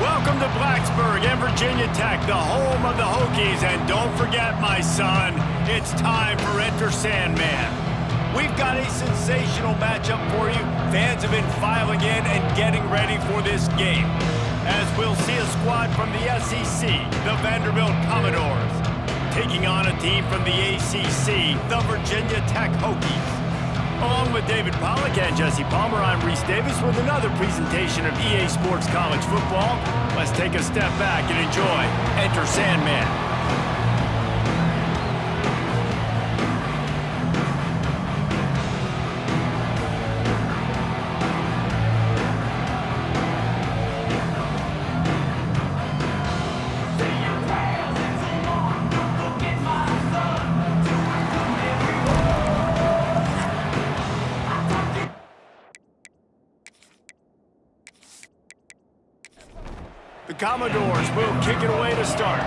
Welcome to Blacksburg and Virginia Tech, the home of the Hokies. And don't forget, my son, it's time for Enter Sandman. We've got a sensational matchup for you. Fans have been filing in and getting ready for this game, as we'll see a squad from the SEC, the Vanderbilt Commodores, taking on a team from the ACC, the Virginia Tech Hokies. Along with David Pollack and Jesse Palmer, I'm Reese Davis with another presentation of EA Sports College Football. Let's take a step back and enjoy Enter Sandman. The Commodores will kick it away to start.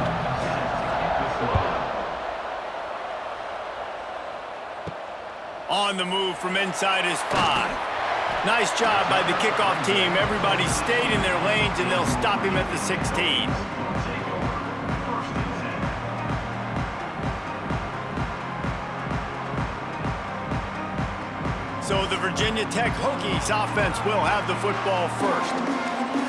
On the move from inside is 5. Nice job by the kickoff team. Everybody stayed in their lanes, and they'll stop him at the 16. So the Virginia Tech Hokies offense will have the football first.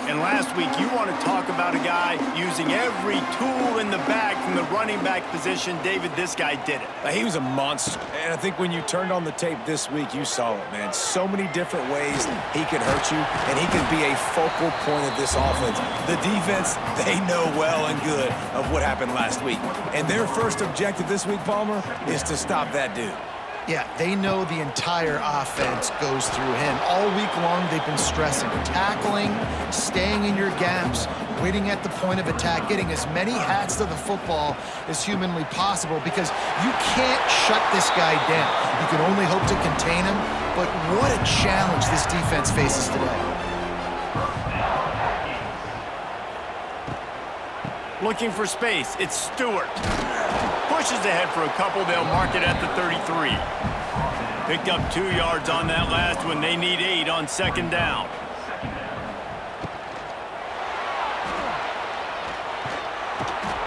And last week, you want to talk about a guy using every tool in the bag from the running back position. David, this guy did it. He was a monster. And I think when you turned on the tape this week, you saw it, man. So many different ways he could hurt you, and he could be a focal point of this offense. The defense, they know well and good of what happened last week. And their first objective this week, Palmer, is to stop that dude. Yeah, they know the entire offense goes through him. All week long, they've been stressing tackling, staying in your gaps, waiting at the point of attack, getting as many hats to the football as humanly possible, because you can't shut this guy down. You can only hope to contain him, but what a challenge this defense faces today. Looking for space, it's Stewart. Pushes ahead for a couple, they'll mark it at the 33. Picked up 2 yards on that last one. They need 8 on second down.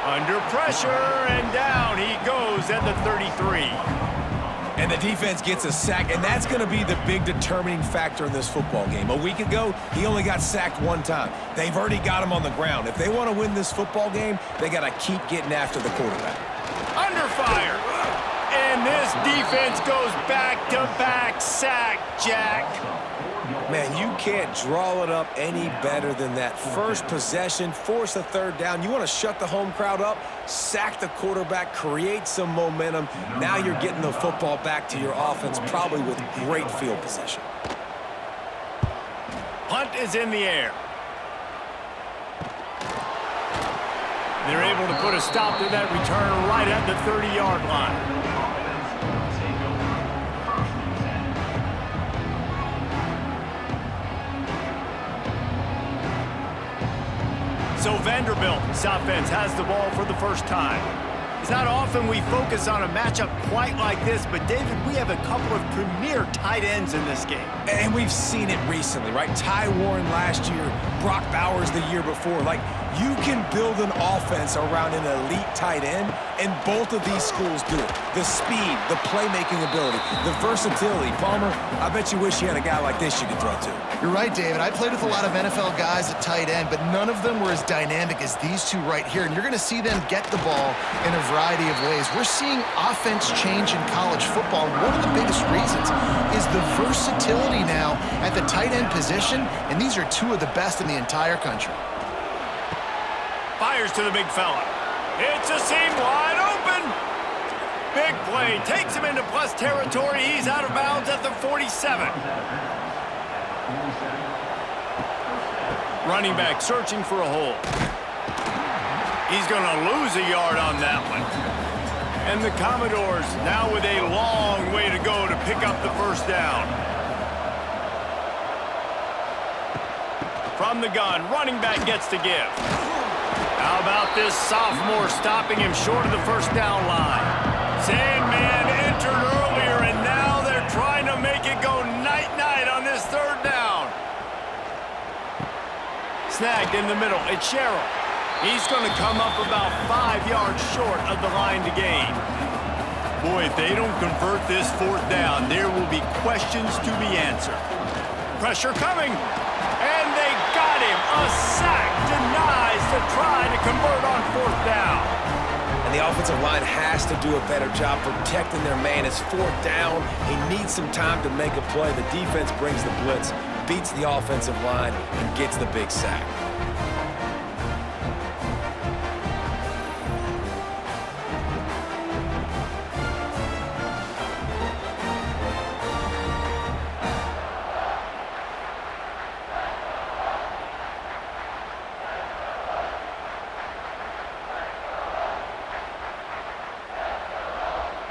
Under pressure, and down he goes at the 33. And the defense gets a sack, and that's going to be the big determining factor in this football game. A week ago, he only got sacked 1 time. They've already got him on the ground. If they want to win this football game, they got to keep getting after the quarterback. Under fire. And this defense goes back-to-back sack, Jack. Man, you can't draw it up any better than that. First possession, force a third down. You want to shut the home crowd up, sack the quarterback, create some momentum. Now you're getting the football back to your offense, probably with great field position. Punt is in the air. They're able to put a stop to that return right at the 30-yard line. So Vanderbilt's offense has the ball for the first time. It's not often we focus on a matchup quite like this, but David, we have a couple of premier tight ends in this game. And we've seen it recently, right? Ty Warren last year, Brock Bowers the year before. Like, you can build an offense around an elite tight end, and both of these schools do it. The speed, the playmaking ability, the versatility. Palmer, I bet you wish you had a guy like this you could throw to. You're right, David. I played with a lot of NFL guys at tight end, but none of them were as dynamic as these two right here. And you're going to see them get the ball in a variety of ways. We're seeing offense change in college football. And one of the biggest reasons is the versatility now at the tight end position, and these are 2 of the best in the entire country. Fires to the big fella. It's a seam wide open. Big play. Takes him into plus territory. He's out of bounds at the 47. Running back searching for a hole. He's going to lose a yard on that one. And the Commodores now with a long way to go to pick up the first down. From the gun, running back gets to give. How about this sophomore stopping him short of the first down line? Sandman entered earlier, and now they're trying to make it go night-night on this third down. snagged in the middle. It's Sherrill. He's going to come up about 5 yards short of the line to gain. Boy, if they don't convert this fourth down, there will be questions to be answered. Pressure coming, and they got him. A sack denies the try to convert on fourth down. And the offensive line has to do a better job protecting their man. It's fourth down. He needs some time to make a play. The defense brings the blitz, beats the offensive line, and gets the big sack.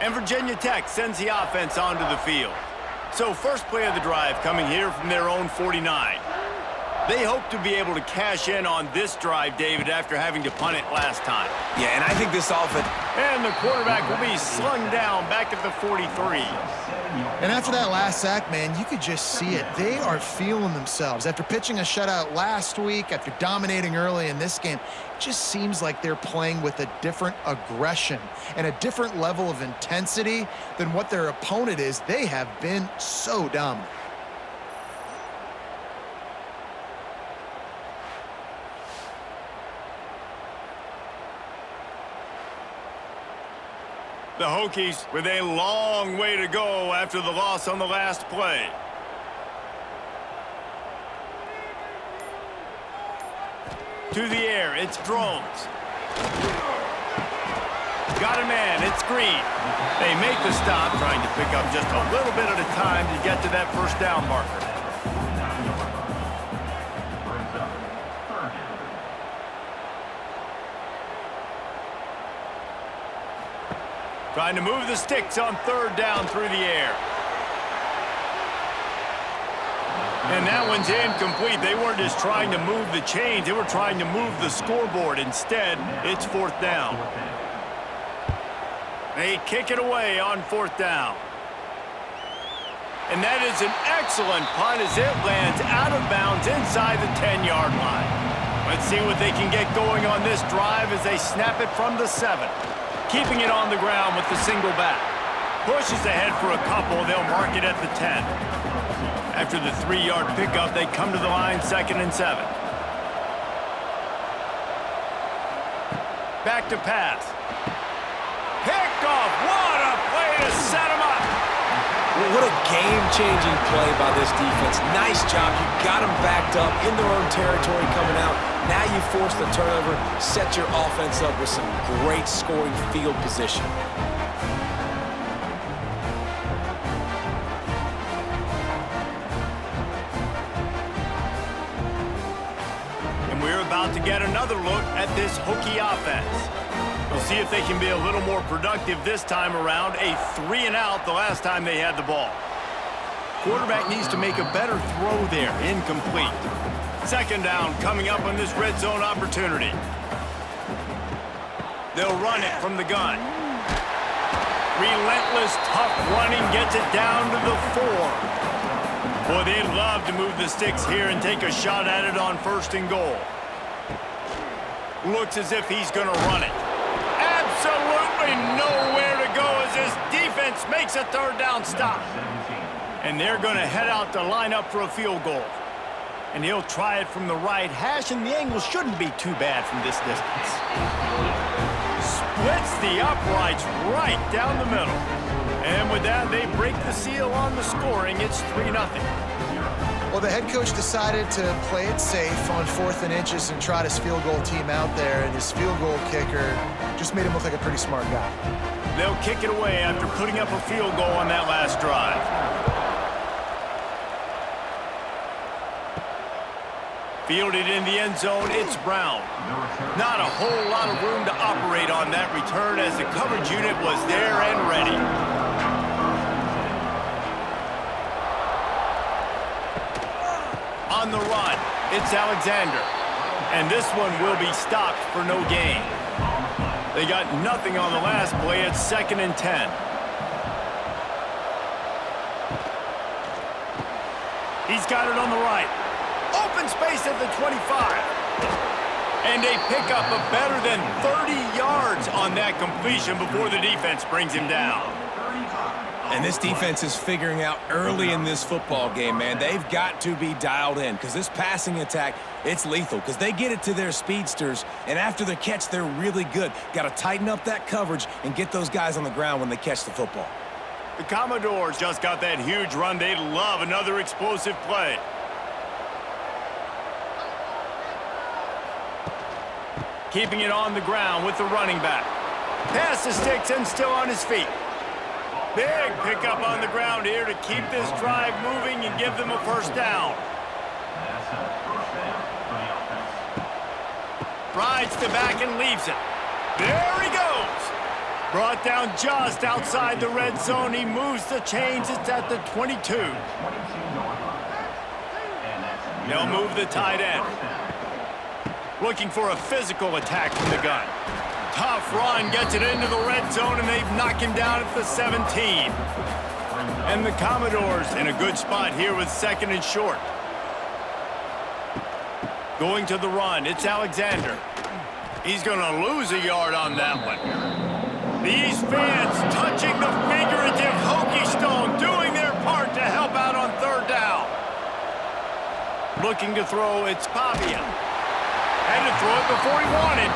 And Virginia Tech sends the offense onto the field. So first play of the drive coming here from their own 49. They hope to be able to cash in on this drive, David, after having to punt it last time. Yeah, and I think this offense... And the quarterback will be slung down back at the 43. And after that last sack, man, you could just see it. They are feeling themselves. After pitching a shutout last week, after dominating early in this game, it just seems like they're playing with a different aggression and a different level of intensity than what their opponent is. They have been so dominant. The Hokies with a long way to go after the loss on the last play. To the air, it's Drones. Got a man, it's Green. They make the stop, trying to pick up just a little bit at a time to get to that first down marker. Trying to move the sticks on third down through the air. And that one's incomplete. They weren't just trying to move the chains. They were trying to move the scoreboard. Instead, it's fourth down. They kick it away on fourth down. And that is an excellent punt as it lands out of bounds inside the 10-yard line. Let's see what they can get going on this drive as they snap it from the 7. Keeping it on the ground with the single back. Pushes ahead for a couple. They'll mark it at the 10. After the 3-yard pickup, they come to the line 2nd and 7. Back to pass. Picked off. What a play to set him up. What a game-changing play by this defense. Nice job. You got them backed up in their own territory coming out. Now you force the turnover, set your offense up with some great scoring field position. And we're about to get another look at this Hokie offense. We'll see if they can be a little more productive this time around. A 3-and-out the last time they had the ball. Quarterback needs to make a better throw there. Incomplete. 2nd down coming up on this red zone opportunity. They'll run it from the gun. Relentless, tough running gets it down to the 4. Boy, they'd love to move the sticks here and take a shot at it on 1st and goal. Looks as if he's going to run it. Absolutely nowhere to go as this defense makes a 3rd down stop. And they're going to head out to line up for a field goal. And he'll try it from the right hash, and the angle shouldn't be too bad from this distance. Splits the uprights right down the middle. And with that, they break the seal on the scoring. It's 3-0. Well, the head coach decided to play it safe on 4th and inches and trot his field goal team out there, and his field goal kicker just made him look like a pretty smart guy. They'll kick it away after putting up a field goal on that last drive. Fielded in the end zone, it's Brown. Not a whole lot of room to operate on that return as the coverage unit was there and ready. On the run, it's Alexander. And this one will be stopped for no gain. They got nothing on the last play. It's 2nd and 10. He's got it on the right. Open space at the 25. And they pick up a better than 30 yards on that completion before the defense brings him down. And this defense is figuring out early in this football game, man. They've got to be dialed in because this passing attack, it's lethal because they get it to their speedsters, and after the catch, they're really good. Got to tighten up that coverage and get those guys on the ground when they catch the football. The Commodores just got that huge run. They'd love another explosive play. Keeping it on the ground with the running back. Pass the sticks and still on his feet. Big pickup on the ground here to keep this drive moving and give them a first down. Rides the back and leaves it. There he goes. Brought down just outside the red zone. He moves the chains. It's at the 22. They'll move the tight end. Looking for a physical attack from the gun. Tough run, gets it into the red zone, and they've knocked him down at the 17. And the Commodores in a good spot here with second and short. Going to the run, it's Alexander. He's going to lose a yard on that one. These fans touching the figurative Hokie stone, doing their part to help out on third down. Looking to throw, it's Pavia. Had to throw it before he wanted.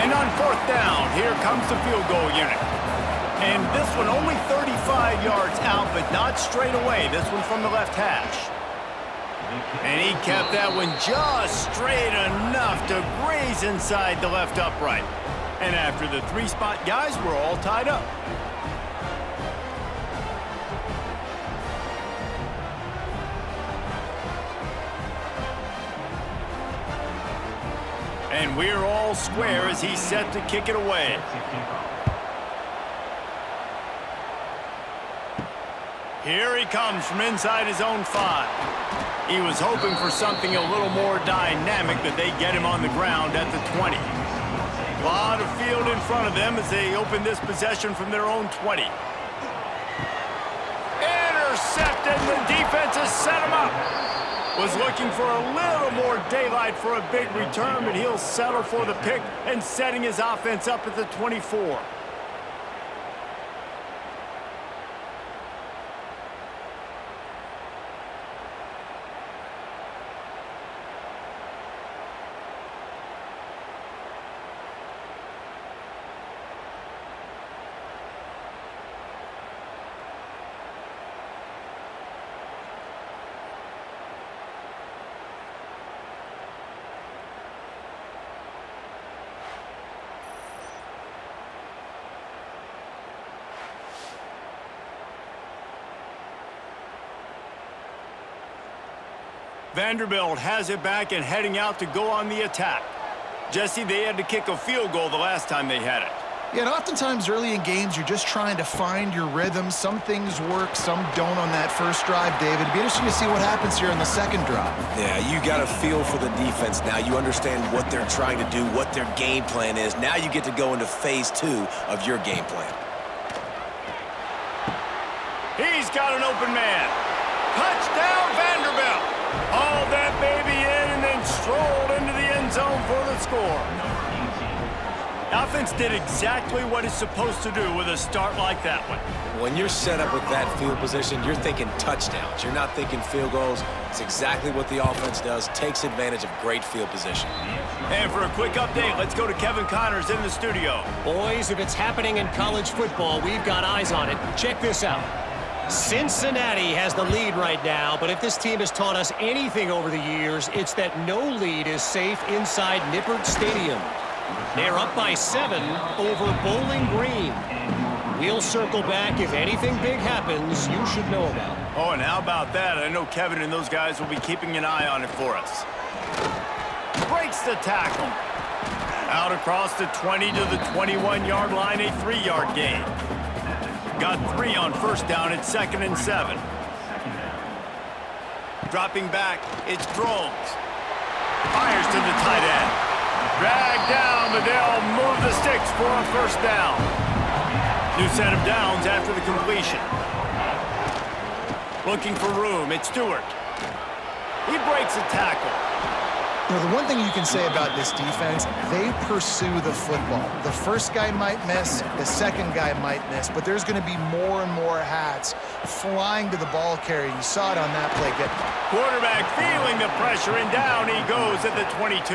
And on fourth down, here comes the field goal unit. And this one only 35 yards out, but not straight away. This one from the left hash. And he kept that one just straight enough to graze inside the left upright. And after the three-spot guys, we're all tied up. And we're all square as he's set to kick it away. Here he comes from inside his own 5. He was hoping for something a little more dynamic, but they get him on the ground at the 20. A lot of field in front of them as they open this possession from their own 20. Intercepted, the defense has set him up. Was looking for a little more daylight for a big return, but he'll settle for the pick and setting his offense up at the 24. Vanderbilt has it back and heading out to go on the attack. Jesse, they had to kick a field goal the last time they had it. Yeah, and oftentimes early in games, you're just trying to find your rhythm. Some things work, some don't on that first drive, David. It'd be interesting to see what happens here in the second drive. Yeah, you got a feel for the defense now. You understand what they're trying to do, what their game plan is. Now you get to go into phase 2 of your game plan. He's got an open man. Touchdown, Vanderbilt. Hauled that baby in and then strolled into the end zone for the score. Offense did exactly what it's supposed to do with a start like that one. When you're set up with that field position, you're thinking touchdowns. You're not thinking field goals. It's exactly what the offense does, takes advantage of great field position. And for a quick update, let's go to Kevin Connors in the studio. Boys, if it's happening in college football, we've got eyes on it. Check this out. Cincinnati has the lead right now, but if this team has taught us anything over the years, it's that no lead is safe inside Nippert Stadium. They're up by 7 over Bowling Green. We'll circle back if anything big happens you should know about. Oh, and how about that? I know Kevin and those guys will be keeping an eye on it for us. Breaks the tackle. Out across the 20 to the 21-yard line, a 3-yard gain. Got 3 on first down at 2nd and 7. Dropping back, it's Drones. Fires to the tight end. Dragged down, but they'll move the sticks for a first down. New set of downs after the completion. Looking for room, it's Stewart. He breaks a tackle. You know, the one thing you can say about this defense, they pursue the football. The first guy might miss, the second guy might miss, but there's going to be more and more hats flying to the ball carrier. You saw it on that play. Quarterback feeling the pressure, and down he goes at the 22.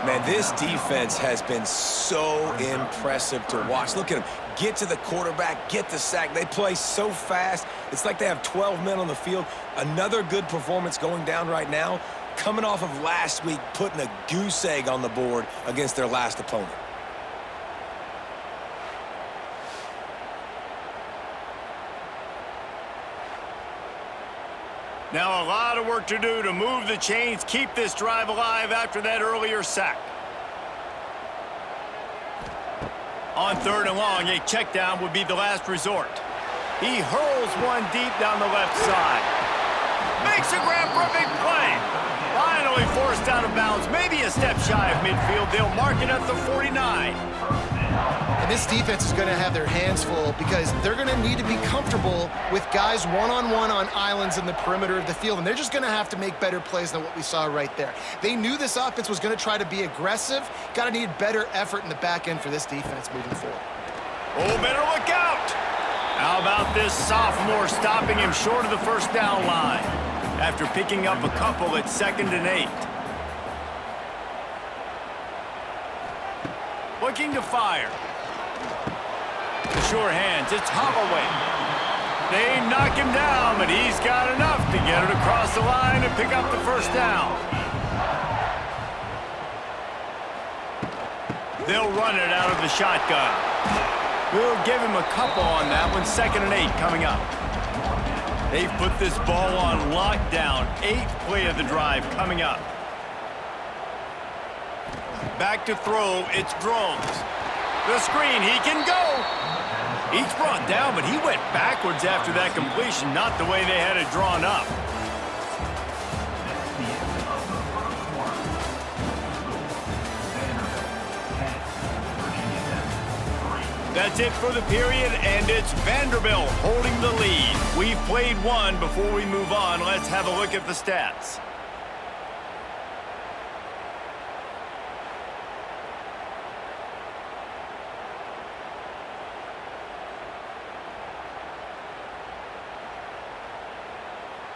Man, this defense has been so impressive to watch. Look at them. Get to the quarterback, get the sack. They play so fast. It's like they have 12 men on the field. Another good performance going down right now, coming off of last week, putting a goose egg on the board against their last opponent. Now a lot of work to do to move the chains, keep this drive alive after that earlier sack. On 3rd and long, a check down would be the last resort. He hurls one deep down the left side. Makes a grab for a big play. Finally forced out of bounds, maybe a step shy of midfield. They'll mark it at the 49. And this defense is going to have their hands full because they're going to need to be comfortable with guys one-on-one on islands in the perimeter of the field, and they're just going to have to make better plays than what we saw right there. They knew this offense was going to try to be aggressive. Got to need better effort in the back end for this defense moving forward. Oh, better look out! How about this sophomore stopping him short of the first down line after picking up a couple at 2nd and 8. Looking to fire. The sure hands, it's Holloway. They knock him down, but he's got enough to get it across the line and pick up the first down. They'll run it out of the shotgun. We'll give him a couple on that one. 2nd and 8 coming up. They've put this ball on lockdown. 8th play of the drive coming up. Back to throw, it's Drones. The screen, he can go. He's brought down, but he went backwards after that completion, not the way they had it drawn up. That's it for the period, and it's Vanderbilt holding the lead. We've played one. Before we move on, let's have a look at the stats.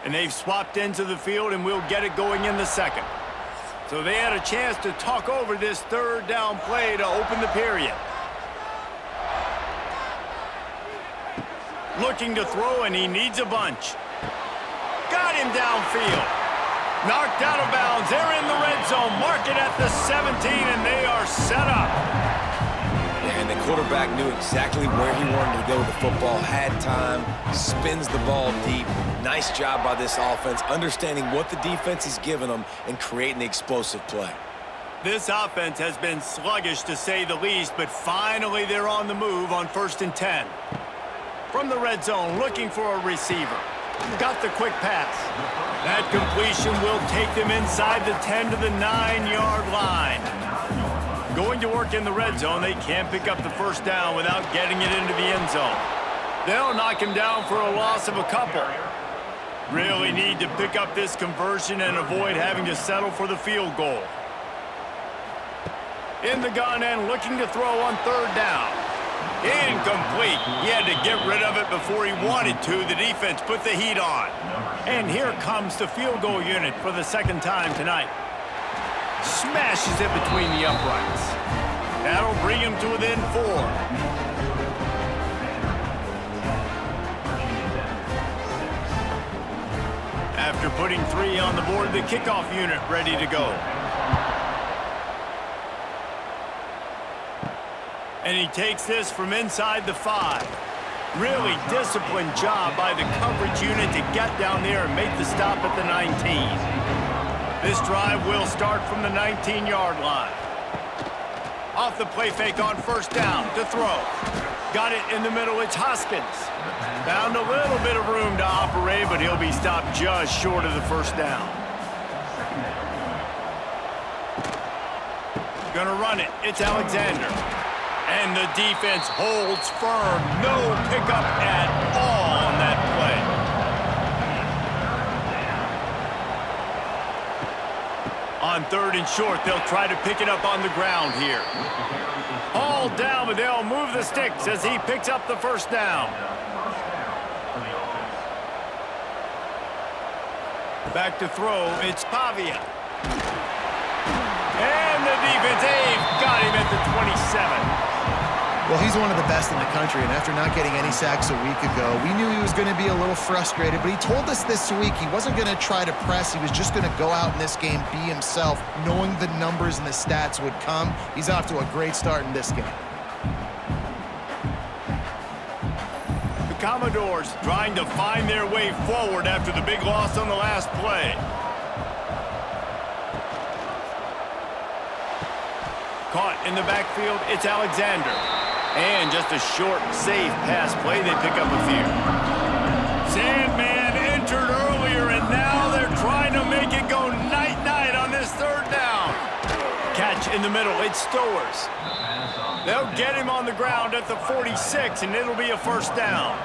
And they've swapped into the field, and we'll get it going in the second. So they had a chance to talk over this 3rd down play to open the period. Looking to throw, and he needs a bunch. Got him downfield. Knocked out of bounds. They're in the red zone. Mark it at the 17, and they are set up. And the quarterback knew exactly where he wanted to go with the football, had time, spins the ball deep. Nice job by this offense, understanding what the defense is giving them and creating the explosive play. This offense has been sluggish, to say the least, but finally they're on the move on 1st and 10. From the red zone, looking for a receiver. Got the quick pass. That completion will take them inside the 10 to the 9-yard line. Going to work in the red zone, they can't pick up the first down without getting it into the end zone. They'll knock him down for a loss of a couple. Really need to pick up this conversion and avoid having to settle for the field goal. In the gun and looking to throw on 3rd down. Incomplete. He had to get rid of it before he wanted to. The defense put the heat on. And here comes the field goal unit for the 2nd time tonight. Smashes it between the uprights. That'll bring him to within 4. After putting 3 on the board, the kickoff unit ready to go. And he takes this from inside the 5. Really disciplined job by the coverage unit to get down there and make the stop at the 19. This drive will start from the 19-yard line. Off the play fake on 1st down to throw. Got it in the middle, it's Hoskins. Found a little bit of room to operate, but he'll be stopped just short of the first down. Gonna run it, it's Alexander. And the defense holds firm. No pickup at all on that play. On 3rd and short, they'll try to pick it up on the ground here. Hauled down, but they'll move the sticks as he picks up the first down. Back to throw, it's Pavia. And the defense, they've got him at the 27. Well, he's one of the best in the country, and after not getting any sacks a week ago, we knew he was going to be a little frustrated, but he told us this week he wasn't going to try to press. He was just going to go out in this game, be himself, knowing the numbers and the stats would come. He's off to a great start in this game. The Commodores trying to find their way forward after the big loss on the last play. Caught in the backfield, it's Alexander. And just a short, safe pass play, they pick up a few. Sandman entered earlier, and now they're trying to make it go night-night on this 3rd down. Catch in the middle, it's Stowers. They'll get him on the ground at the 46, and it'll be a first down.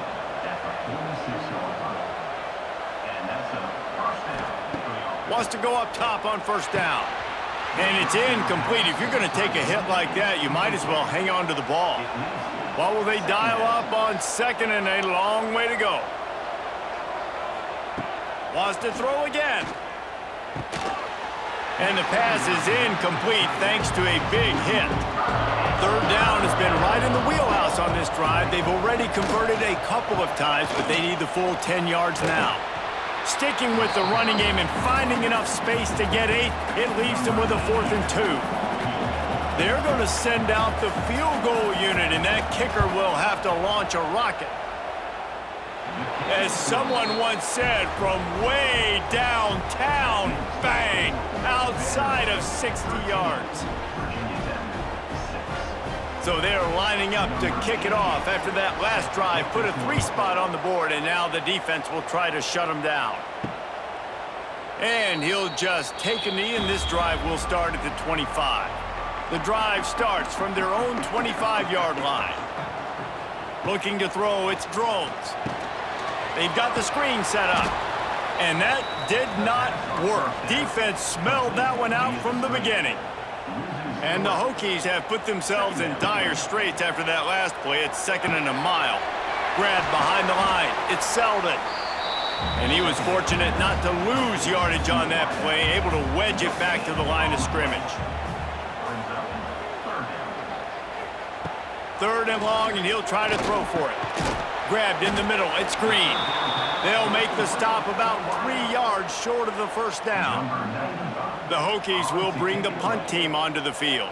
Wants to go up top on first down. And it's incomplete. If you're going to take a hit like that, you might as well hang on to the ball. What will they dial up on 2nd and a long way to go? Wants to throw again. And the pass is incomplete thanks to a big hit. 3rd down has been right in the wheelhouse on this drive. They've already converted a couple of times, but they need the full 10 yards now. Sticking with the running game and finding enough space to get 8, it leaves them with a 4th and 2. They're going to send out the field goal unit, and that kicker will have to launch a rocket. As someone once said, from way downtown, bang, outside of 60 yards. So they're lining up to kick it off after that last drive. Put a 3 spot on the board, and now the defense will try to shut them down. And he'll just take a knee, and this drive will start at the 25. The drive starts from their own 25-yard line. Looking to throw, it's Drones. They've got the screen set up, and that did not work. Defense smelled that one out from the beginning. And the Hokies have put themselves in dire straits after that last play. It's 2nd and a mile. Grabbed behind the line. It's Selden. And he was fortunate not to lose yardage on that play, able to wedge it back to the line of scrimmage. 3rd and long, and he'll try to throw for it. Grabbed in the middle. It's Green. They'll make the stop about 3 yards short of the first down. The Hokies will bring the punt team onto the field.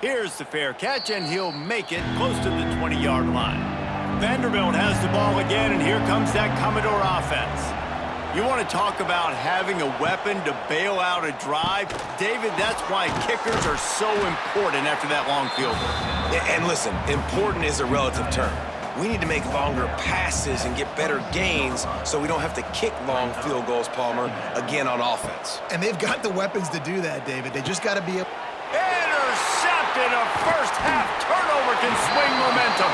Here's the fair catch, and he'll make it close to the 20-yard line. Vanderbilt has the ball again, and here comes that Commodore offense. You want to talk about having a weapon to bail out a drive? David, that's why kickers are so important after that long field goal. And listen, important is a relative term. We need to make longer passes and get better gains so we don't have to kick long field goals, Palmer, again on offense. And they've got the weapons to do that, David. They just got to be able... Intercepted! A first-half turnover can swing momentum.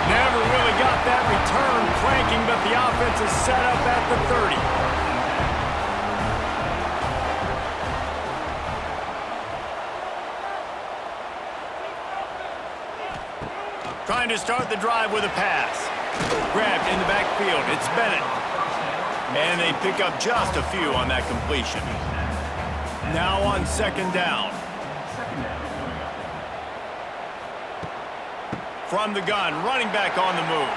Never really got that return cranking, but the offense is set up at the 30. Trying to start the drive with a pass. Grabbed in the backfield. It's Bennett. And they pick up just a few on that completion. Now on 2nd down. From the gun, running back on the move.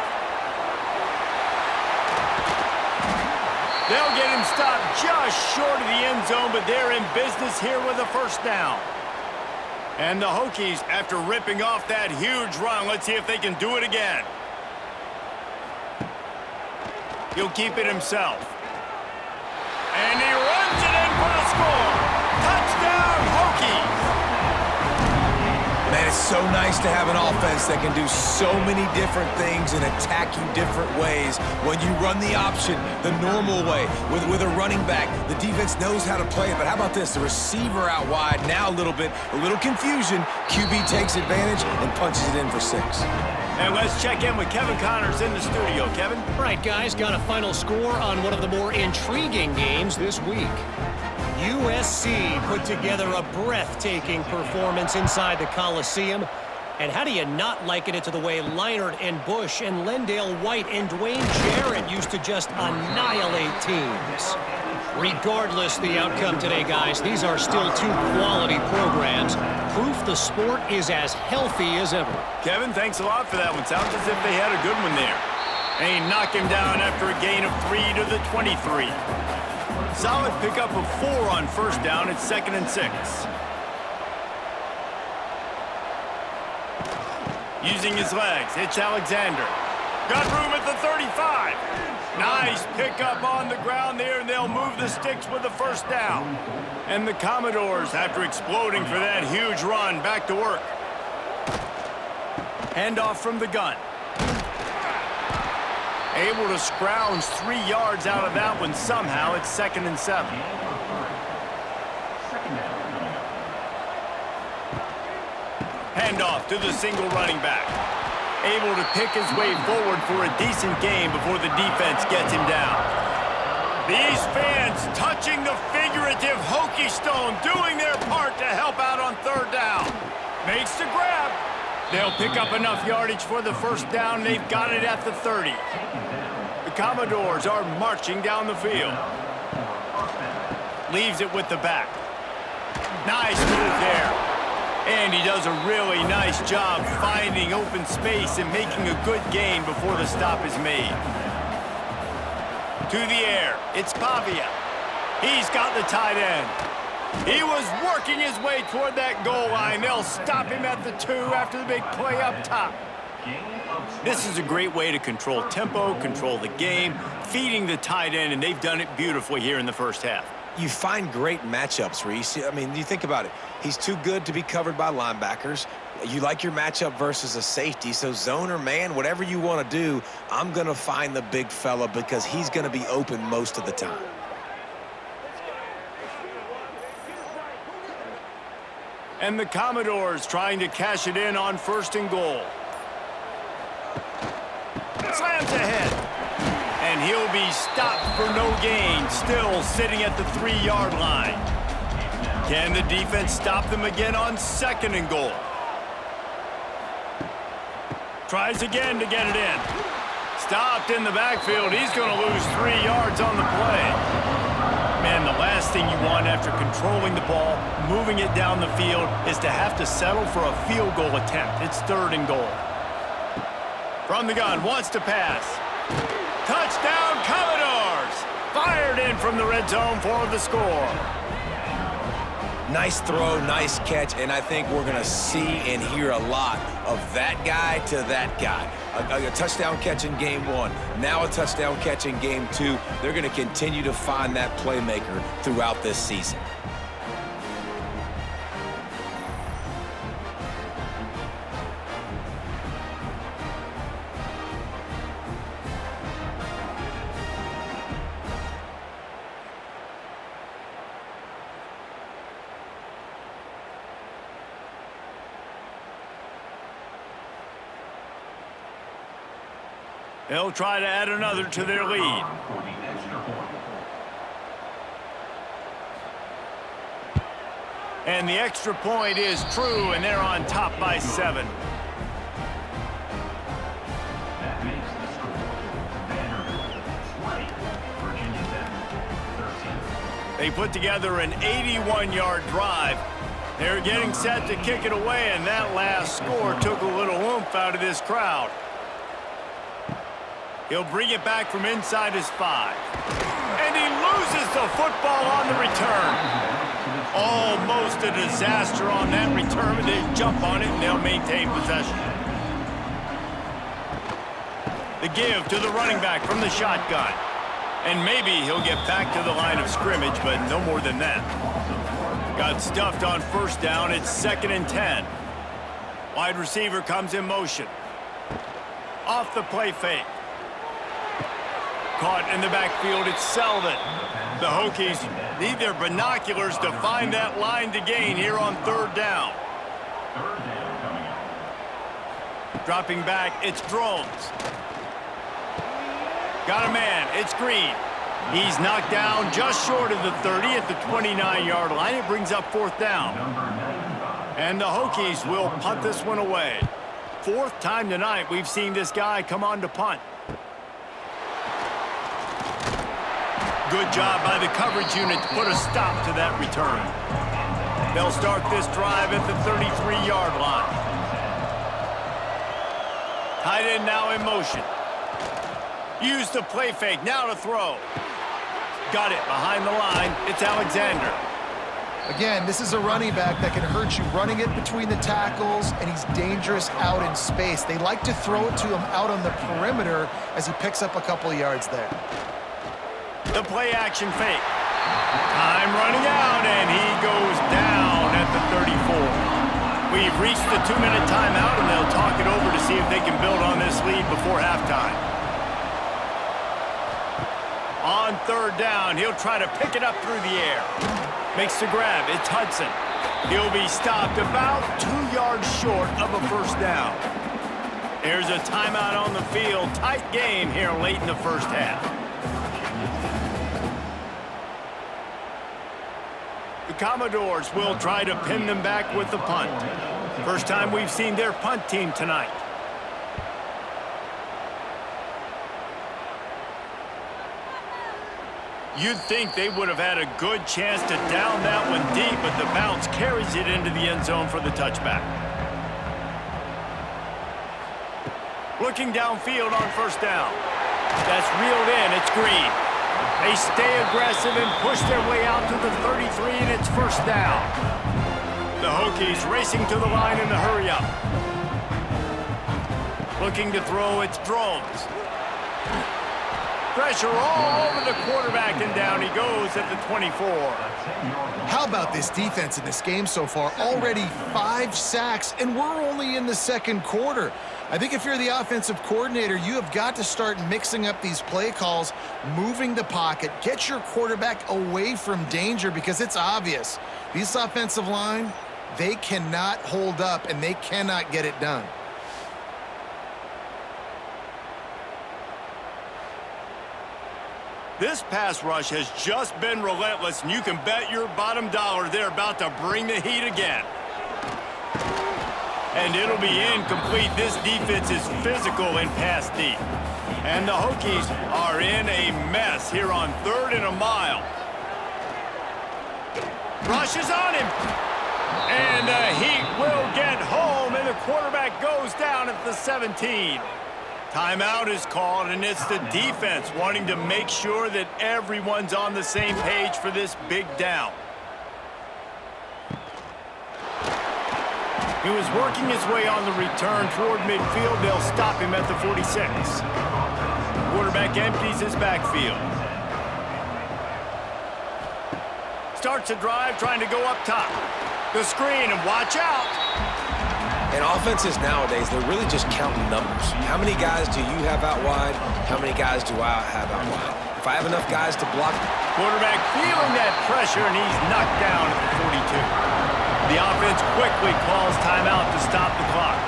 They'll get him stopped just short of the end zone, but they're in business here with a first down. And the Hokies, after ripping off that huge run, let's see if they can do it again. He'll keep it himself. And he runs it in for the score. Touchdown, Hokies! Man, it's so nice to have an offense that can do so many different things and attack you different ways. When you run the option the normal way with a running back, the defense knows how to play it. But how about this? The receiver out wide, now a little confusion. QB takes advantage and punches it in for 6. And let's check in with Kevin Connors in the studio. Kevin? All right, guys, got a final score on one of the more intriguing games this week. USC put together a breathtaking performance inside the Coliseum. And how do you not liken it to the way Leinart and Bush and Lendale White and Dwayne Jarrett used to just annihilate teams? Regardless the outcome today, guys, these are still two quality programs. Proof the sport is as healthy as ever. Kevin, thanks a lot for that one. Sounds as if they had a good one there. And he knocked him down after a gain of 3 to the 23. Solid pickup of 4 on first down. It's 2nd and 6. Using his legs, it's Alexander. Got room at the 35. Nice pickup on the ground there, and they'll move the sticks with the first down. And the Commodores, after exploding for that huge run, back to work. Handoff from the gun. Able to scrounge 3 yards out of that one somehow. It's 2nd and 7. Handoff to the single running back. Able to pick his way forward for a decent gain before the defense gets him down. These fans touching the figurative Hokie stone, doing their part to help out on 3rd down. Makes the grab. They'll pick up enough yardage for the first down. They've got it at the 30. The Commodores are marching down the field. Leaves it with the back. Nice move there. And he does a really nice job finding open space and making a good gain before the stop is made. To the air, it's Pavia. He's got the tight end. He was working his way toward that goal line. They'll stop him at the 2 after the big play up top. This is a great way to control tempo, control the game, feeding the tight end, and they've done it beautifully here in the first half. You find great matchups, Reese. I mean, you think about it. He's too good to be covered by linebackers. You like your matchup versus a safety, so zone or man, whatever you want to do, I'm going to find the big fella because he's going to be open most of the time. And the Commodores trying to cash it in on 1st and goal. Slams ahead. And he'll be stopped for no gain, still sitting at the 3-yard line. Can the defense stop them again on 2nd and goal? Tries again to get it in. Stopped in the backfield. He's going to lose 3 yards on the play. Man, the last thing you want after controlling the ball, moving it down the field, is to have to settle for a field goal attempt. It's 3rd and goal. From the gun, wants to pass. Touchdown, Commodores! Fired in from the red zone for the score. Nice throw, nice catch, and I think we're going to see and hear a lot of that guy to that guy. A touchdown catch in game 1, now a touchdown catch in game 2. They're going to continue to find that playmaker throughout this season. They'll try to add another to their lead. And the extra point is true, and they're on top by 7. They put together an 81-yard drive. They're getting set to kick it away, and that last score took a little oomph out of this crowd. He'll bring it back from inside his 5. And he loses the football on the return. Almost a disaster on that return, but they jump on it and they'll maintain possession. The give to the running back from the shotgun. And maybe he'll get back to the line of scrimmage, but no more than that. Got stuffed on 1st down. It's 2nd and 10. Wide receiver comes in motion. Off the play fake. Caught in the backfield, it's Selvin. The Hokies need their binoculars to find that line to gain here on 3rd down. Dropping back, it's Drones. Got a man, it's Green. He's knocked down just short of the 30 at the 29-yard line. It brings up 4th down. And the Hokies will punt this one away. 4th time tonight we've seen this guy come on to punt. Good job by the coverage unit to put a stop to that return. They'll start this drive at the 33-yard line. Tight end now in motion. Use the play fake, now to throw. Got it behind the line. It's Alexander. Again, this is a running back that can hurt you running it between the tackles, and he's dangerous out in space. They like to throw it to him out on the perimeter as he picks up a couple of yards there. The play action fake. Time running out, and he goes down at the 34. We've reached the 2-minute timeout, and they'll talk it over to see if they can build on this lead before halftime. On 3rd down, he'll try to pick it up through the air. Makes the grab. It's Hudson. He'll be stopped about 2 yards short of a 1st down. There's a timeout on the field. Tight game here late in the 1st half. The Commodores will try to pin them back with the punt. First time we've seen their punt team tonight. You'd think they would have had a good chance to down that one deep, but the bounce carries it into the end zone for the touchback. Looking downfield on 1st down. That's reeled in. It's Green. They stay aggressive and push their way out to the 33, and it's 1st down. The Hokies racing to the line in the hurry-up. Looking to throw, it's Drones. Pressure all over the quarterback, and down he goes at the 24. How about this defense in this game so far? Already 5 sacks, and we're only in the 2nd quarter. I think if you're the offensive coordinator, you have got to start mixing up these play calls, moving the pocket, get your quarterback away from danger, because it's obvious. This offensive line, they cannot hold up, and they cannot get it done. This pass rush has just been relentless, and you can bet your bottom dollar they're about to bring the heat again. And it'll be incomplete. This defense is physical and pass deep. And the Hokies are in a mess here on 3rd and a mile. Rush is on him. And the heat will get home, and the quarterback goes down at the 17. Timeout is called, and it's the defense wanting to make sure that everyone's on the same page for this big down. He was working his way on the return toward midfield. They'll stop him at the 46. Quarterback empties his backfield. Starts a drive, trying to go up top. The screen, and watch out. And offenses nowadays, they're really just counting numbers. How many guys do you have out wide? How many guys do I have out wide? If I have enough guys to block... Quarterback feeling that pressure, and he's knocked down at the 42. The offense quickly calls timeout to stop the clock.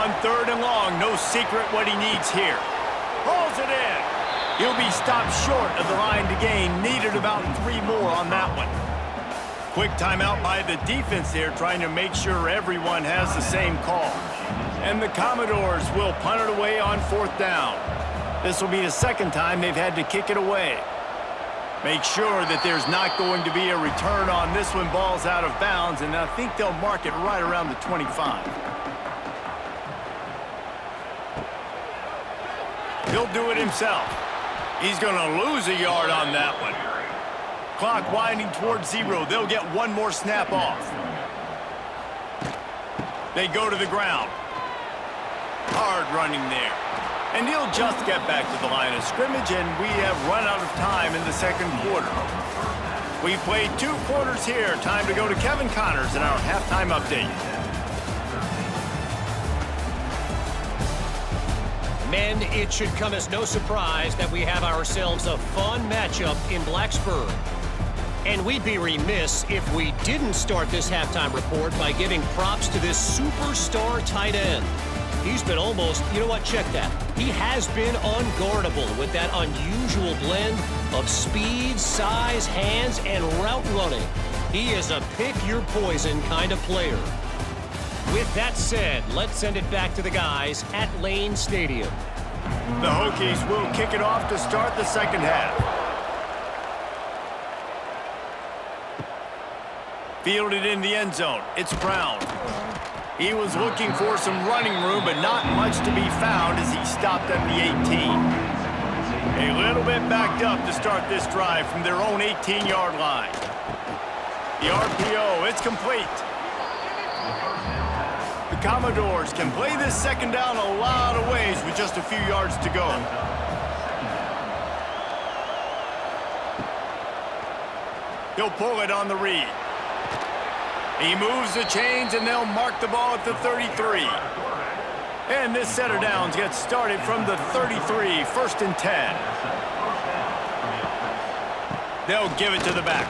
On 3rd and long, no secret what he needs here. Pulls it in. He'll be stopped short of the line to gain. Needed about 3 more on that one. Quick timeout by the defense here, trying to make sure everyone has the same call. And the Commodores will punt it away on 4th down. This will be the 2nd time they've had to kick it away. Make sure that there's not going to be a return on this one. Ball's out of bounds, and I think they'll mark it right around the 25. He'll do it himself. He's going to lose a yard on that one. Clock winding towards 0. They'll get 1 more snap off. They go to the ground. Hard running there. And he'll just get back to the line of scrimmage, and we have run out of time in the 2nd quarter. We played 2 quarters here. Time to go to Kevin Connors in our halftime update. Men, it should come as no surprise that we have ourselves a fun matchup in Blacksburg. And we'd be remiss if we didn't start this halftime report by giving props to this superstar tight end. He's been almost, you know what, check that. He has been unguardable with that unusual blend of speed, size, hands, and route running. He is a pick-your-poison kind of player. With that said, let's send it back to the guys at Lane Stadium. The Hokies will kick it off to start the second half. Fielded in the end zone. It's Brown. He was looking for some running room, but not much to be found as he stopped at the 18. A little bit backed up to start this drive from their own 18-yard line. The RPO, it's complete. The Commodores can play this second down a lot of ways with just a few yards to go. He'll pull it on the read. He moves the chains, and they'll mark the ball at the 33. And this set of downs gets started from the 33, 1st and 10. They'll give it to the back.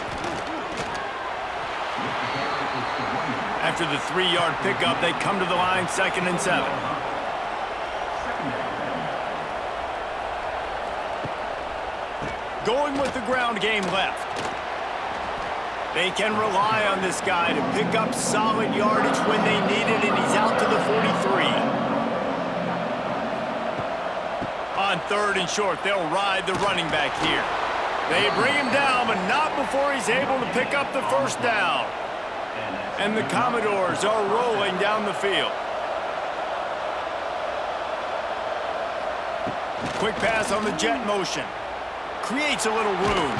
After the 3-yard pickup, they come to the line, 2nd and 7. Going with the ground game left. They can rely on this guy to pick up solid yardage when they need it, and he's out to the 43. On 3rd and short, they'll ride the running back here. They bring him down, but not before he's able to pick up the first down. And the Commodores are rolling down the field. Quick pass on the jet motion. Creates a little room.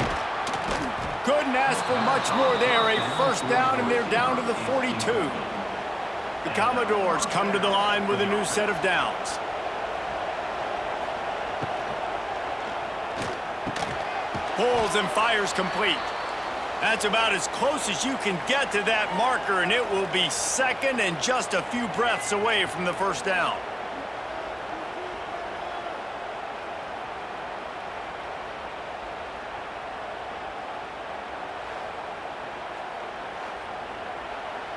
Couldn't ask for much more there. A first down, and they're down to the 42. The Commodores come to the line with a new set of downs. Pulls and fires complete. That's about as close as you can get to that marker, and it will be 2nd and just a few breaths away from the first down.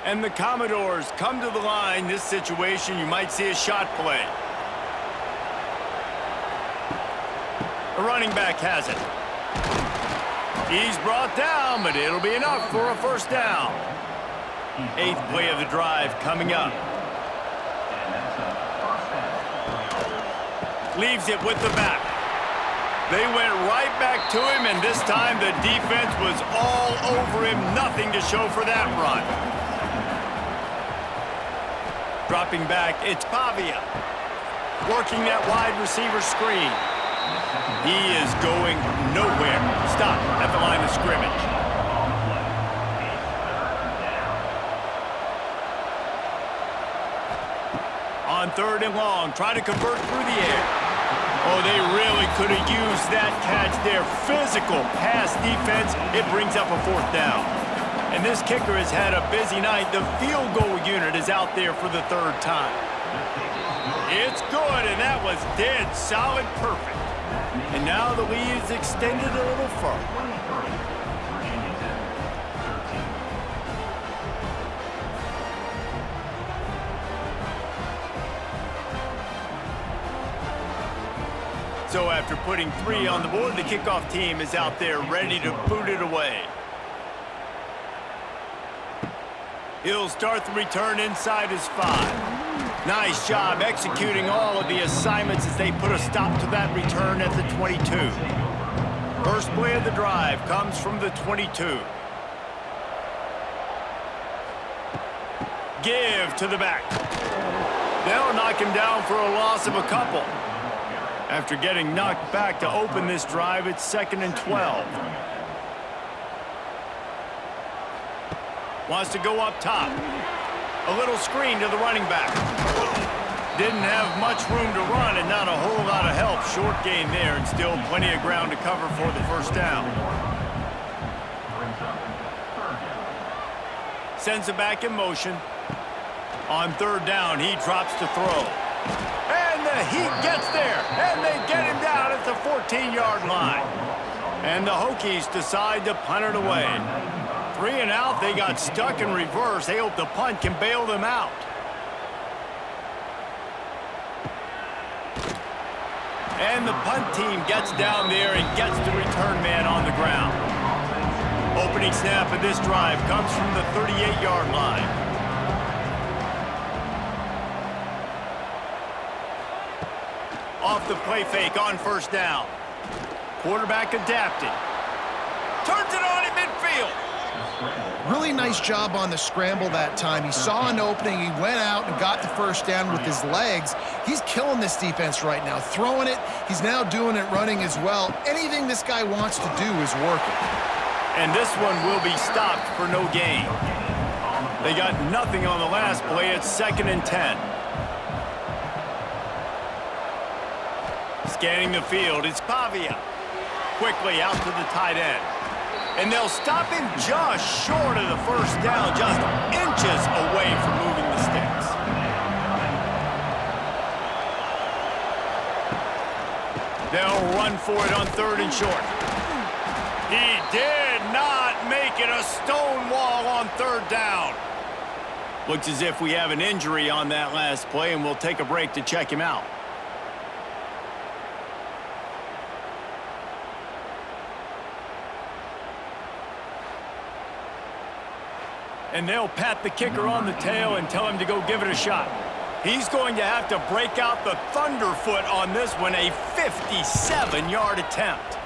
And the Commodores come to the line. This situation, you might see a shot play. The running back has it. He's brought down, but it'll be enough for a first down. 8th play of the drive coming up. Leaves it with the back. They went right back to him, and this time the defense was all over him. Nothing to show for that run. Dropping back, it's Pavia. Working that wide receiver screen. He is going nowhere. Stop at the line of scrimmage. On 3rd and long, try to convert through the air. Oh, they really could have used that catch there. Physical pass defense. It brings up a 4th down. And this kicker has had a busy night. The field goal unit is out there for the 3rd time. It's good, and that was dead solid perfect. And now the lead is extended a little further. So after putting 3 on the board, the kickoff team is out there ready to boot it away. He'll start the return inside his 5. Nice job executing all of the assignments as they put a stop to that return at the 22. First play of the drive comes from the 22. Give to the back. They'll knock him down for a loss of a couple. After getting knocked back to open this drive, it's 2nd and 12. Wants to go up top. A little screen to the running back. Didn't have much room to run and not a whole lot of help. Short gain there and still plenty of ground to cover for the first down. Sends it back in motion. On 3rd down, he drops to throw. And the heat gets there, and they get him down at the 14-yard line. And the Hokies decide to punt it away. 3 and out, they got stuck in reverse. They hope the punt can bail them out. And the punt team gets down there and gets the return man on the ground. Opening snap of this drive comes from the 38-yard line. Off the play fake on first down. Quarterback adapted. Turns it on in midfield. Really nice job on the scramble that time. He saw an opening. He went out and got the first down with his legs. He's killing this defense right now. Throwing it. He's now doing it running as well. Anything this guy wants to do is working. And this one will be stopped for no gain. They got nothing on the last play. It's 2nd and 10. Scanning the field, it's Pavia. Quickly out to the tight end. And they'll stop him just short of the first down, just inches away from moving the sticks. They'll run for it on 3rd and short. He did not make it. A stone wall on 3rd down. Looks as if we have an injury on that last play, and we'll take a break to check him out. And they'll pat the kicker on the tail and tell him to go give it a shot. He's going to have to break out the thunderfoot on this one, a 57-yard attempt.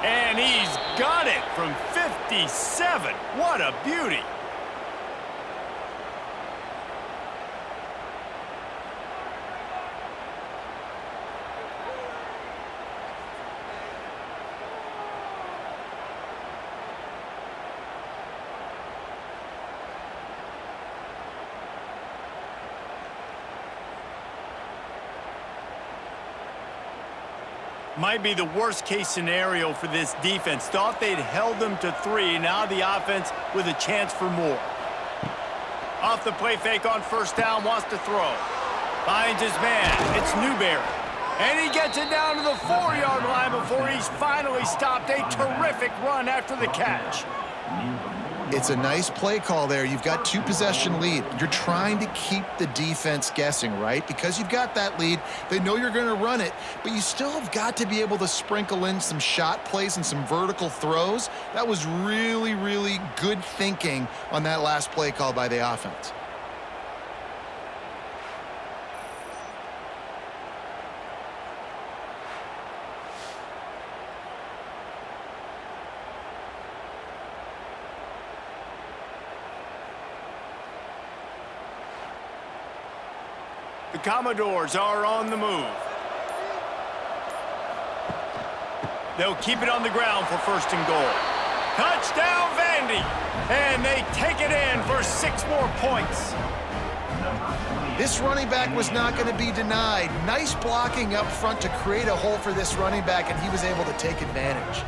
And he's got it from 57. What a beauty. Might be the worst-case scenario for this defense. Thought they'd held them to 3. Now the offense with a chance for more. Off the play fake on first down, wants to throw. Finds his man. It's Newberry. And he gets it down to the 4-yard line before he's finally stopped. A terrific run after the catch. It's a nice play call there. You've got 2-possession lead. You're trying to keep the defense guessing, right? Because you've got that lead. They know you're going to run it, but you still have got to be able to sprinkle in some shot plays and some vertical throws. That was really, really good thinking on that last play call by the offense. The Commodores are on the move. They'll keep it on the ground for 1st and goal. Touchdown, Vandy! And they take it in for 6 more points. This running back was not going to be denied. Nice blocking up front to create a hole for this running back, and he was able to take advantage.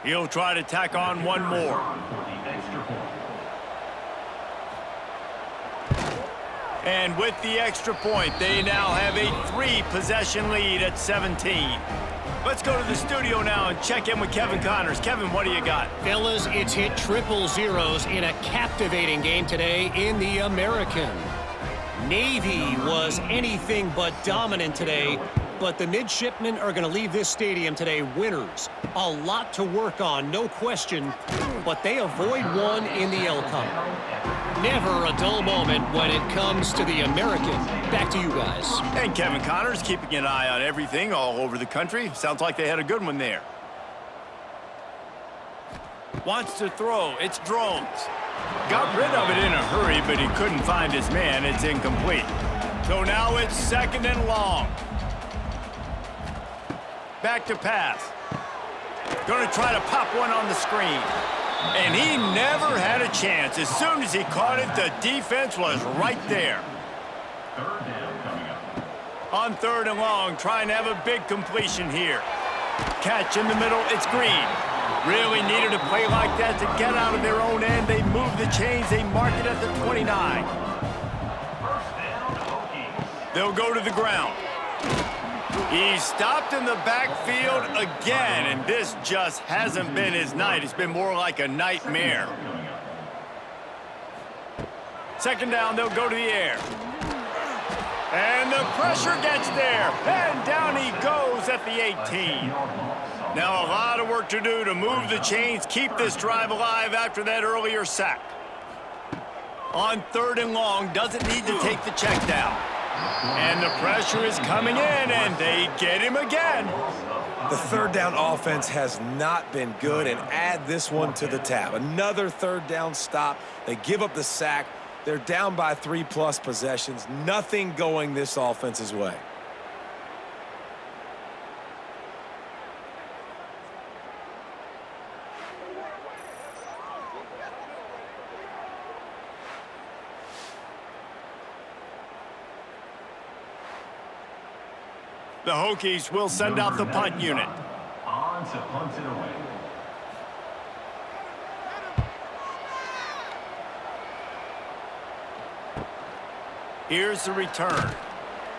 He'll try to tack on one more. And with the extra point, they now have a 3-possession lead at 17. Let's go to the studio now and check in with Kevin Connors. Kevin, what do you got? Fellas, it's hit triple zeros in a captivating game today in the American. Navy was anything but dominant today, but the midshipmen are going to leave this stadium today winners. A lot to work on, no question, but they avoid one in the L-Cup. Never a dull moment when it comes to the American. Back to you guys. And Kevin Connors keeping an eye on everything all over the country. Sounds like they had a good one there. Wants to throw. It's Drones. Got rid of it in a hurry, but he couldn't find his man. It's incomplete. So now it's 2nd and long. Back to pass. Going to try to pop one on the screen. And he never had a chance. As soon as he caught it, the defense was right there. On 3rd and long, trying to have a big completion here. Catch in the middle, it's Green. Really needed a play like that to get out of their own end. They move the chains, they mark it at the 29. They'll go to the ground. He's stopped in the backfield again, and this just hasn't been his night. It's been more like a nightmare. 2nd down, they'll go to the air. And the pressure gets there, and down he goes at the 18. Now a lot of work to do to move the chains, keep this drive alive after that earlier sack. On 3rd and long, doesn't need to take the check down. And the pressure is coming in, and they get him again. The 3rd down offense has not been good, and add this one to the tab. Another 3rd down stop. They give up the sack. They're down by 3+ possessions. Nothing going this offense's way. The Hokies will send out the punt unit. On to punt it away. Here's the return.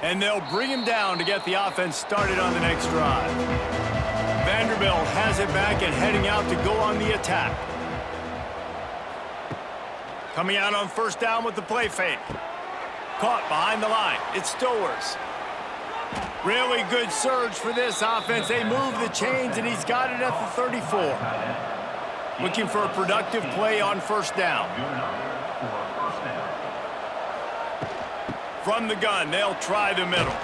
And they'll bring him down to get the offense started on the next drive. Vanderbilt has it back and heading out to go on the attack. Coming out on 1st down with the play fake. Caught behind the line. It's Stowers. Really good surge for this offense. They move the chains, and he's got it at the 34. Looking for a productive play on 1st down. From the gun, they'll try the middle.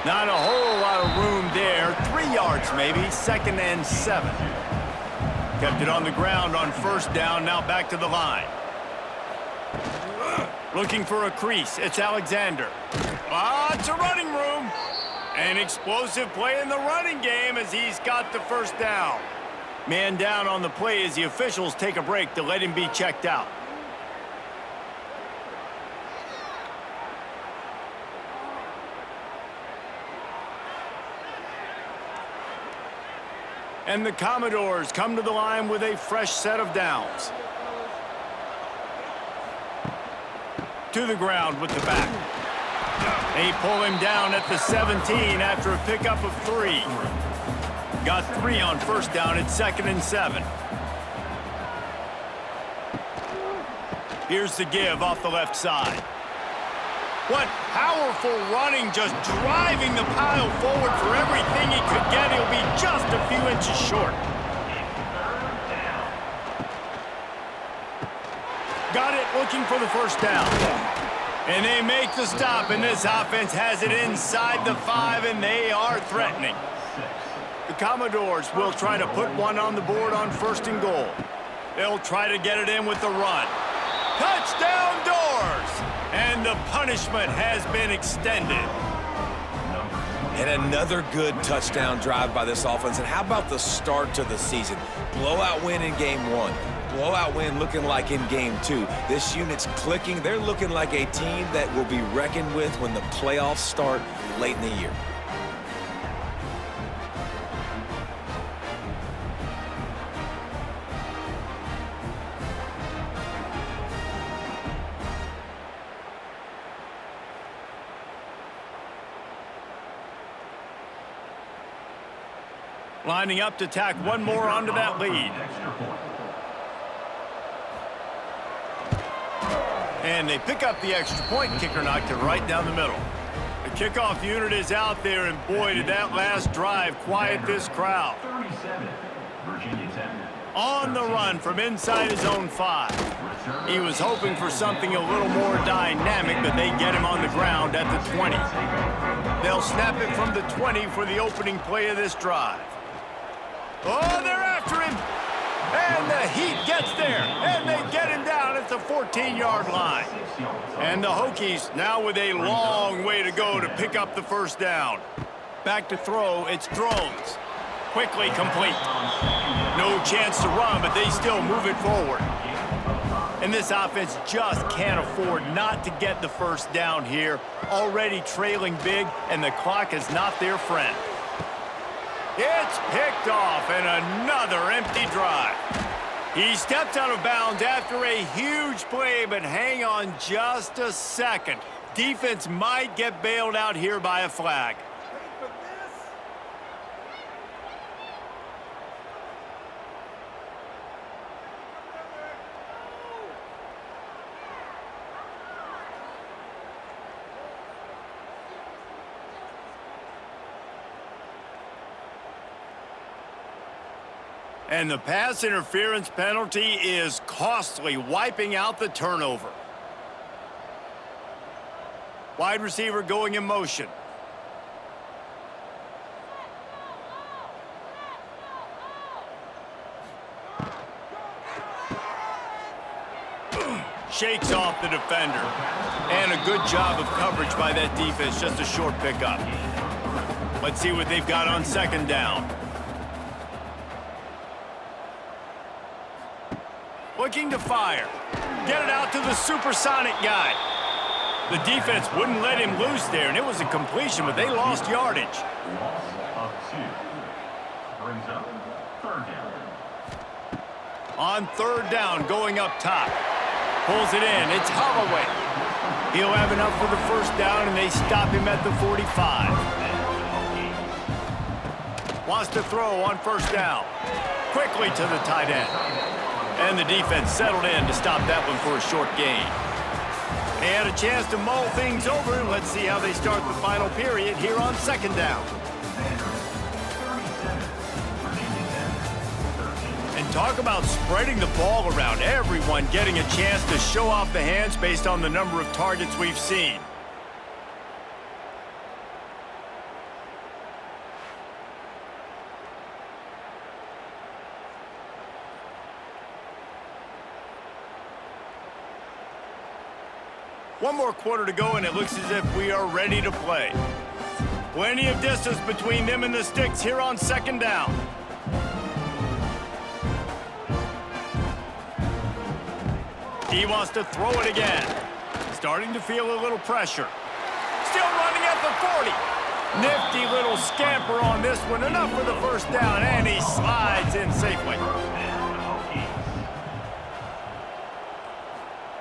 Not a whole lot of room there. 3 yards maybe, 2nd and 7. Kept it on the ground on 1st down, now back to the line. Looking for a crease, it's Alexander. Lots of running room. An explosive play in the running game as he's got the 1st down. Man down on the play as the officials take a break to let him be checked out. And the Commodores come to the line with a fresh set of downs. To the ground with the back. They pull him down at the 17 after a pickup of 3. Got 3 on 1st down at 2nd and 7. Here's the give off the left side. What powerful running, just driving the pile forward for everything he could get. He'll be just a few inches short. Got it, looking for the 1st down. And they make the stop, and this offense has it inside the 5, and they are threatening. The Commodores will try to put one on the board on 1st and goal. They'll try to get it in with the run. Touchdown Doors! And the punishment has been extended. And another good touchdown drive by this offense. And how about the start to the season? Blowout win in Game 1. Blowout win looking like in Game 2. This unit's clicking. They're looking like a team that will be reckoned with when the playoffs start late in the year. Lining up to tack one more onto that lead. And they pick up the extra point. Kicker knocked it right down the middle. The kickoff unit is out there, and boy, did that last drive quiet this crowd. On the run from inside his own 5. He was hoping for something a little more dynamic, but they get him on the ground at the 20. They'll snap it from the 20 for the opening play of this drive. Oh, they're after him. And the Heat gets there, and they get him down at the 14-yard line. And the Hokies now with a long way to go to pick up the 1st down. Back to throw, it's Drones. Quickly complete. No chance to run, but they still move it forward. And this offense just can't afford not to get the first down here. Already trailing big, and the clock is not their friend. It's picked off, and another empty drive. He stepped out of bounds after a huge play, but hang on just a second. Defense might get bailed out here by a flag. And the pass interference penalty is costly, wiping out the turnover. Wide receiver going in motion. Shakes off the defender. And a good job of coverage by that defense, just a short pickup. Let's see what they've got on second down. Looking to fire. Get it out to the supersonic guy. The defense wouldn't let him loose there, and it was a completion, but they lost yardage. Loss of 2. Brings up third down. On third down, going up top. Pulls it in. It's Holloway. He'll have enough for the first down, and they stop him at the 45. Wants to throw on first down. Quickly to the tight end. And the defense settled in to stop that one for a short gain. They had a chance to mull things over. Let's see how they start the final period here on second down. And talk about spreading the ball around. Everyone getting a chance to show off the hands based on the number of targets we've seen. One more quarter to go, and it looks as if we are ready to play. Plenty of distance between them and the sticks here on second down. He wants to throw it again. Starting to feel a little pressure. Still running at the 40. Nifty little scamper on this one. Enough for the first down, and he slides in safely.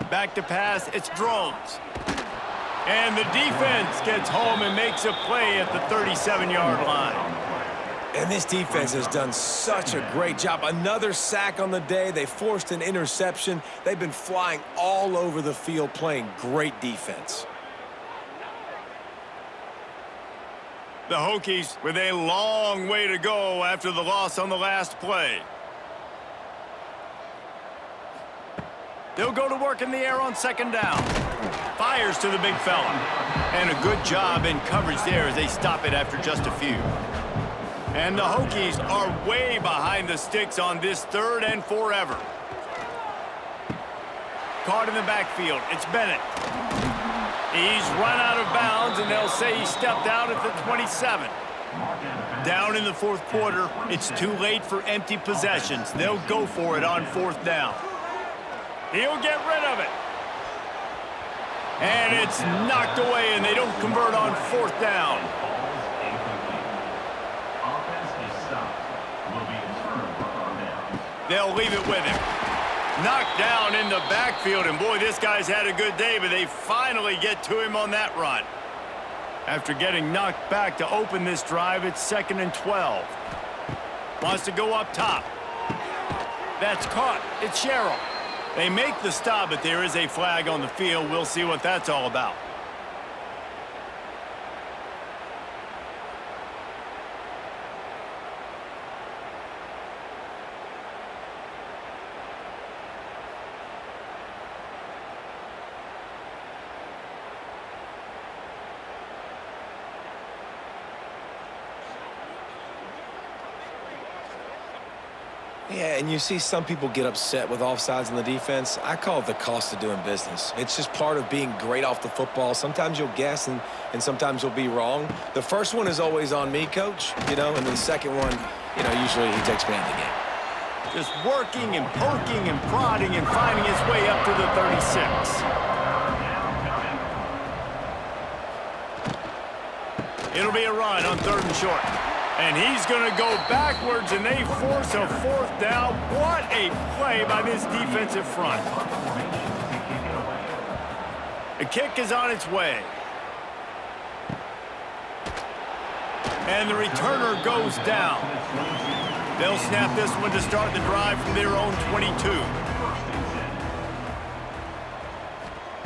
Back to pass, it's Drones. And the defense gets home and makes a play at the 37-yard line. And this defense has done such a great job. Another sack on the day. They forced an interception. They've been flying all over the field, playing great defense. The Hokies with a long way to go after the loss on the last play. They'll go to work in the air on second down. Fires to the big fella. And a good job in coverage there as they stop it after just a few. And the Hokies are way behind the sticks on this third and forever. Caught in the backfield. It's Bennett. He's run out of bounds, and they'll say he stepped out at the 27. Down in the fourth quarter, it's too late for empty possessions. They'll go for it on fourth down. He'll get rid of it. And it's knocked away, and they don't convert on fourth down. They'll leave it with him. Knocked down in the backfield, and boy, this guy's had a good day, but they finally get to him on that run. After getting knocked back to open this drive, it's 2nd and 12. Wants to go up top. That's caught. It's Sherrill. They make the stop, but there is a flag on the field. We'll see what that's all about. Yeah, and you see some people get upset with offsides in the defense. I call it the cost of doing business. It's just part of being great off the football. Sometimes you'll guess, and sometimes you'll be wrong. The first one is always on me, Coach, and then the second one, usually he takes me out of the game. Just working and poking and prodding and finding his way up to the 36. It'll be a run on 3rd and short. And he's going to go backwards, and they force a 4th down. What a play by this defensive front. The kick is on its way. And the returner goes down. They'll snap this one to start the drive from their own 22.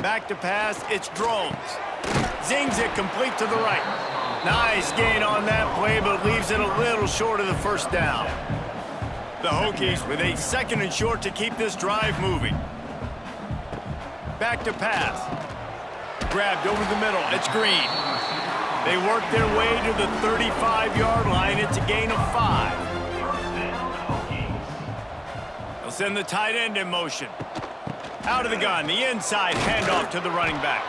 Back to pass, it's Drones. Zings it complete to the right. Nice gain on that play, but leaves it a little short of the 1st down. The Hokies with a 2nd and short to keep this drive moving. Back to pass. Grabbed over the middle, it's Green. They work their way to the 35-yard line. It's a gain of 5. They'll send the tight end in motion. Out of the gun, the inside handoff to the running back.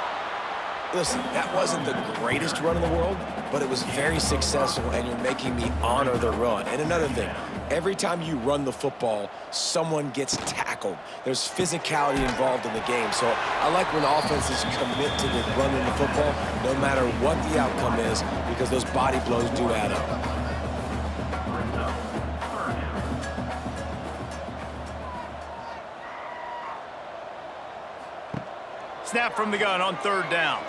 Listen, that wasn't the greatest run in the world, but it was very successful, and you're making me honor the run. And another thing, every time you run the football, someone gets tackled. There's physicality involved in the game. So I like when offenses commit to the running the football, no matter what the outcome is, because those body blows do add up. Snap from the gun on 3rd down.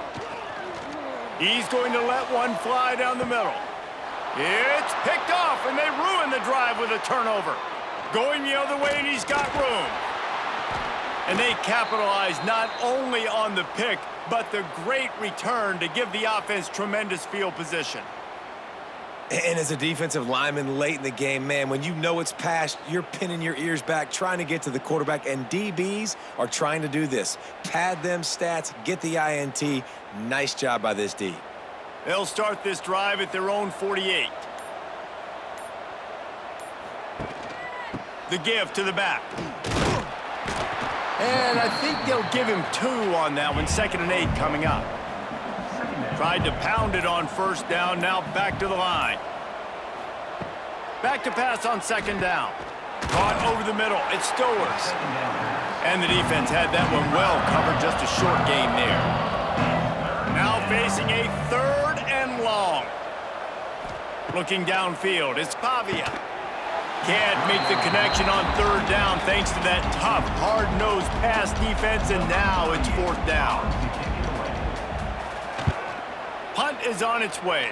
He's going to let one fly down the middle. It's picked off, and they ruin the drive with a turnover. Going the other way, and he's got room. And they capitalize not only on the pick, but the great return to give the offense tremendous field position. And as a defensive lineman late in the game, man, when you know it's past, you're pinning your ears back, trying to get to the quarterback, and DBs are trying to do this. Pad them stats, get the INT. Nice job by this D. They'll start this drive at their own 48. The give to the back. And I think they'll give him 2 on that one. 2nd and 8 coming up. Tried to pound it on 1st down, now back to the line. Back to pass on 2nd down. Caught over the middle, it's Stowers. And the defense had that one well covered, just a short gain there. Now facing a 3rd and long. Looking downfield, it's Pavia. Can't make the connection on 3rd down thanks to that tough, hard-nosed pass defense, and now it's 4th down. Punt is on its way.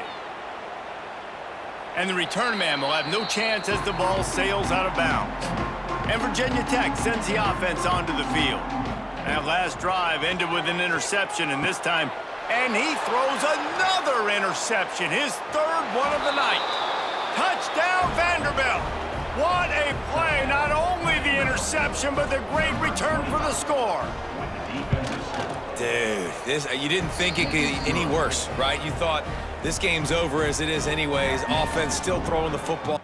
And the return man will have no chance as the ball sails out of bounds. And Virginia Tech sends the offense onto the field. That last drive ended with an interception, and this time, and he throws another interception, his 3rd one of the night. Touchdown, Vanderbilt. What a play. Not only the interception, but the great return for the score. Dude, you didn't think it could get any worse, right? You thought this game's over as it is anyways. Offense still throwing the football.